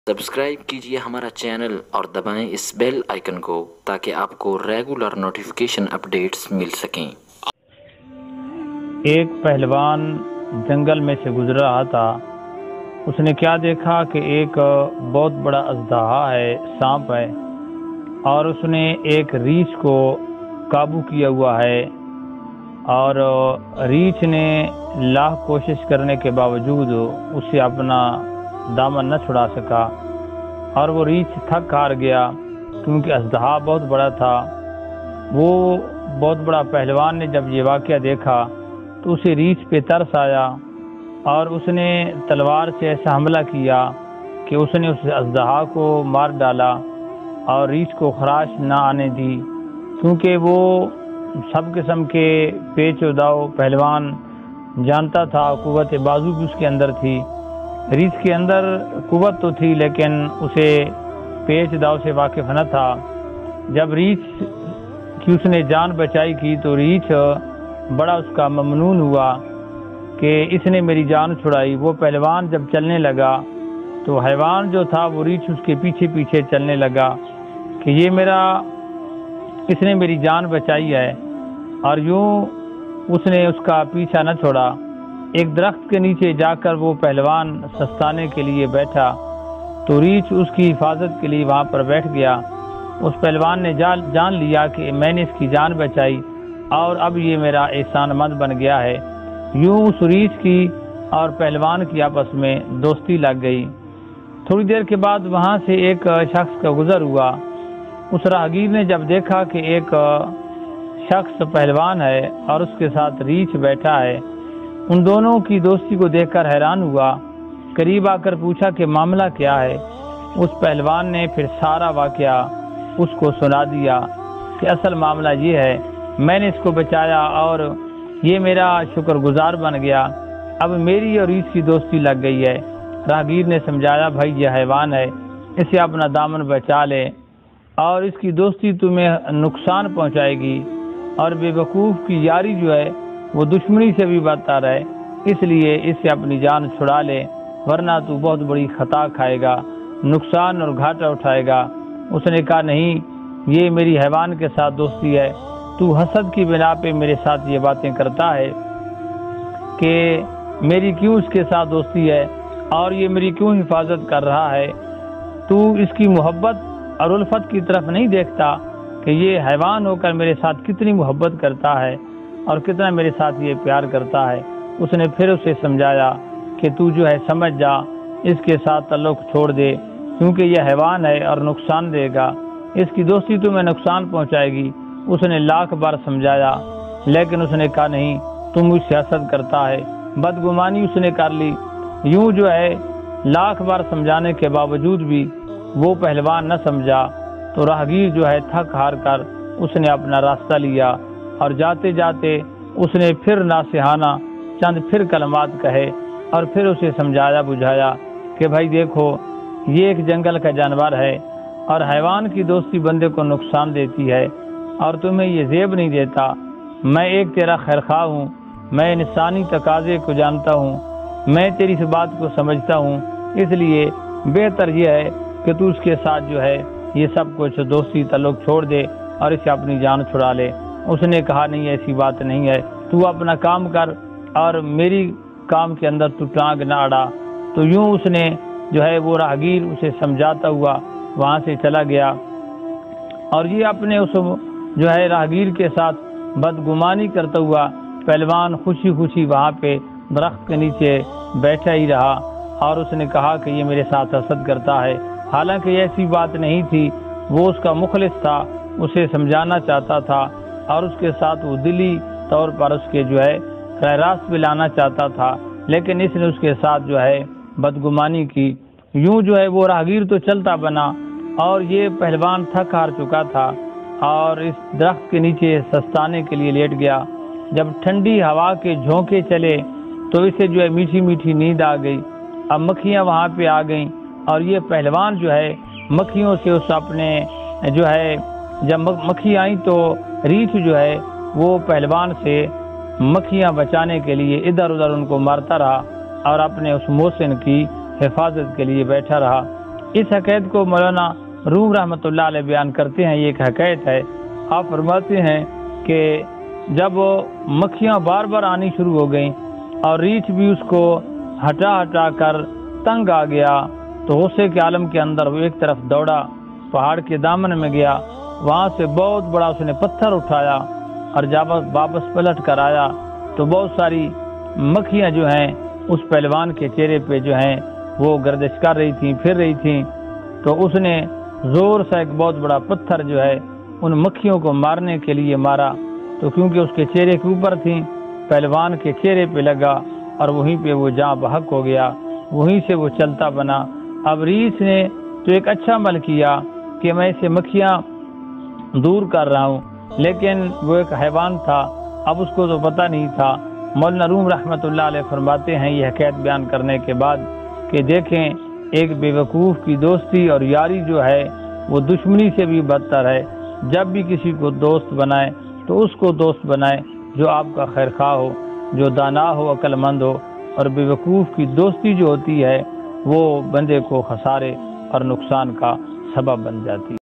Subscribe کیجئے ہمارا channel اور دبائیں اس بیل آئیکن کو تاکہ آپ کو ریگولر نوٹیفیکیشن اپڈیٹس مل سکیں۔ ایک پہلوان جنگل میں سے گزر رہا تھا۔ اس نے کیا دیکھا کہ ایک بہت بڑا اژدہا ہے، سانپ ہے، اور اس نے ایک ریچھ کو قابو کیا ہوا ہے، اور ریچھ نے لاکھ کوشش کرنے کے باوجود اسے اپنا دامن نہ چھڑا سکا، اور وہ ریچھ تھک ہار گیا کیونکہ اژدہا بہت بڑا تھا۔ وہ بہت بڑا پہلوان نے جب یہ واقعہ دیکھا تو اسے ریچھ پہ ترس آیا، اور اس نے تلوار سے ایسا حملہ کیا کہ اس نے اس اژدہا کو مار ڈالا اور ریچھ کو خراش نہ آنے دی، کیونکہ وہ سب قسم کے پیچ و داؤ پہلوان جانتا تھا۔ قوت بازو بھی اس کے اندر تھی۔ ریچھ کے اندر قوت تو تھی لیکن اسے پیچ داؤ سے واقف نہ تھا۔ جب ریچھ کی اس نے جان بچائی کی تو ریچھ بڑا اس کا ممنون ہوا کہ اس نے میری جان چھڑائی۔ وہ پہلوان جب چلنے لگا تو حیوان جو تھا وہ ریچھ اس کے پیچھے پیچھے چلنے لگا کہ اس نے میری جان بچائی ہے، اور یوں اس نے اس کا پیچھا نہ چھوڑا۔ ایک درخت کے نیچے جا کر وہ پہلوان سستانے کے لیے بیٹھا تو ریچھ اس کی حفاظت کے لیے وہاں پر بیٹھ گیا۔ اس پہلوان نے جان لیا کہ میں نے اس کی جان بچائی اور اب یہ میرا احسان مند بن گیا ہے۔ یوں اس ریچھ کی اور پہلوان کی آپس میں دوستی لگ گئی۔ تھوڑی دیر کے بعد وہاں سے ایک شخص کا گزر ہوا۔ اس راہگیر نے جب دیکھا کہ ایک شخص پہلوان ہے اور اس کے ساتھ ریچھ بیٹھا ہے، ان دونوں کی دوستی کو دیکھ کر حیران ہوا۔ قریب آ کر پوچھا کہ معاملہ کیا ہے۔ اس پہلوان نے پھر سارا واقعہ اس کو سنا دیا کہ اصل معاملہ یہ ہے، میں نے اس کو بچایا اور یہ میرا شکر گزار بن گیا، اب میری اور ریچھ کی دوستی لگ گئی ہے۔ راہگیر نے سمجھایا، بھائی یہ حیوان ہے، اسے اپنا دامن بچا لے اور اس کی دوستی تمہیں نقصان پہنچائے گی، اور بے وقوف کی یاری جو ہے وہ دشمنی سے بھی بدتر ہے، اس لیے اس سے اپنی جان چھڑا لے، ورنہ تو بہت بڑی خطا کھائے گا، نقصان اور گھاٹا اٹھائے گا۔ اس نے کہا، نہیں، یہ میری حیوان کے ساتھ دوستی ہے، تو حسد کی بنا پہ میرے ساتھ یہ باتیں کرتا ہے کہ میری کیوں اس کے ساتھ دوستی ہے اور یہ میری کیوں حفاظت کر رہا ہے؟ تو اس کی محبت اور الفت کی طرف نہیں دیکھتا کہ یہ حیوان ہو کر میرے ساتھ کتنی محبت کرتا ہے اور کتنا میرے ساتھ یہ پیار کرتا ہے۔ اس نے پھر اسے سمجھایا کہ تو جو ہے سمجھ جا، اس کے ساتھ تعلق چھوڑ دے، کیونکہ یہ حیوان ہے اور نقصان دے گا، اس کی دوستی تمہیں نقصان پہنچائے گی۔ اس نے لاکھ بار سمجھایا لیکن اس نے کہا، نہیں، تم مجھ سے حسد کرتا ہے۔ بدگمانی اس نے کر لی۔ یوں جو ہے لاکھ بار سمجھانے کے باوجود بھی وہ پہلوان نہ سمجھا تو راہگیر جو ہے تھک ہار کر اس نے اپنا راستہ لیا، اور جاتے جاتے اس نے پھر ناصحانہ چند کلمات کہے اور پھر اسے سمجھایا بجھایا کہ بھائی دیکھو، یہ ایک جنگل کا جانور ہے اور حیوان کی دوستی بندے کو نقصان دیتی ہے، اور تمہیں یہ زیب نہیں دیتا۔ میں ایک تیرا خیرخواہ ہوں، میں انسانی تقاضے کو جانتا ہوں، میں تیری اس بات کو سمجھتا ہوں، اس لیے بہتر یہ ہے کہ تو اس کے ساتھ جو ہے یہ سب کچھ دوستی تعلق چھوڑ دے اور اسے اپنی جان چھڑا لے۔ اس نے کہا، نہیں، ایسی بات نہیں ہے، تو اپنا کام کر اور میری کام کے اندر تو ٹانگ نہ اڑا۔ تو یوں اس نے جو ہے وہ راہگیر اسے سمجھاتا ہوا وہاں سے چلا گیا، اور یہ اپنے اس جو ہے راہگیر کے ساتھ بدگمانی کرتا ہوا پہلوان خوشی خوشی وہاں پہ درخت کے نیچے بیٹھا ہی رہا، اور اس نے کہا کہ یہ میرے ساتھ حسد کرتا ہے، حالانکہ یہ ایسی بات نہیں تھی۔ وہ اس کا مخلص تھا، اسے سمجھانا چاہتا تھا اور اس کے ساتھ وہ دلی طور پر اس کے جو ہے راست پہ لانا چاہتا تھا، لیکن اس نے اس کے ساتھ جو ہے بدگمانی کی۔ یوں جو ہے وہ راہگیر تو چلتا بنا، اور یہ پہلوان تھک ہار چکا تھا اور اس درخت کے نیچے سستانے کے لیے لیٹ گیا۔ جب ٹھنڈی ہوا کے جھونکے چلے تو اسے جو ہے میٹھی میٹھی نیند آ گئی۔ اب مکھیاں وہاں پہ آ گئیں، اور یہ پہلوان جو ہے مکھیوں سے اس اپنے جو ہے جب مکھی آئیں تو ریچھ جو ہے وہ پہلوان سے مکھیاں بچانے کے لیے ادھر ادھر ان کو مارتا رہا اور اپنے اس محسن کی حفاظت کے لیے بیٹھا رہا۔ اس حکایت کو مولانا روم رحمۃ اللہ علیہ بیان کرتے ہیں. یہ ایک حکایت ہے. آپ فرماتے ہیں کہ جب مکھیاں بار بار آنی شروع ہو گئیں اور ریچھ بھی اس کو ہٹا کر تنگ آ گیا تو غصے کے عالم کے اندر وہ ایک طرف دوڑا، پہاڑ کے دامن میں گیا، وہاں سے بہت بڑا اس نے پتھر اٹھایا اور جب واپس پلٹ کر آیا تو بہت ساری مکھیاں جو ہیں اس پہلوان کے چہرے پہ جو ہیں وہ گردش کر رہی تھیں، پھر رہی تھیں. تو اس نے زور سے ایک بہت بڑا پتھر جو ہے ان مکھیوں کو مارنے کے لیے مارا، تو کیونکہ اس کے چہرے کے اوپر تھیں پہلوان کے چہرے پہ لگا اور وہیں پہ وہ جاں بحق ہو گیا، وہیں سے وہ چلتا بنا. اب ریچھ نے تو ایک اچھا عمل کیا کہ میں اسے مکھیاں دور کر رہا ہوں، لیکن وہ ایک حیوان تھا، اب اس کو تو پتہ نہیں تھا. مولانا روم رحمۃ اللہ علیہ فرماتے ہیں یہ حکایت بیان کرنے کے بعد کہ دیکھیں ایک بے وقوف کی دوستی اور یاری جو ہے وہ دشمنی سے بھی بدتر ہے. جب بھی کسی کو دوست بنائے تو اس کو دوست بنائے جو آپ کا خیر خواہ ہو، جو دانا ہو، عقل مند ہو. اور بے وقوف کی دوستی جو ہوتی ہے وہ بندے کو خسارے اور نقصان کا سبب بن جاتی ہے.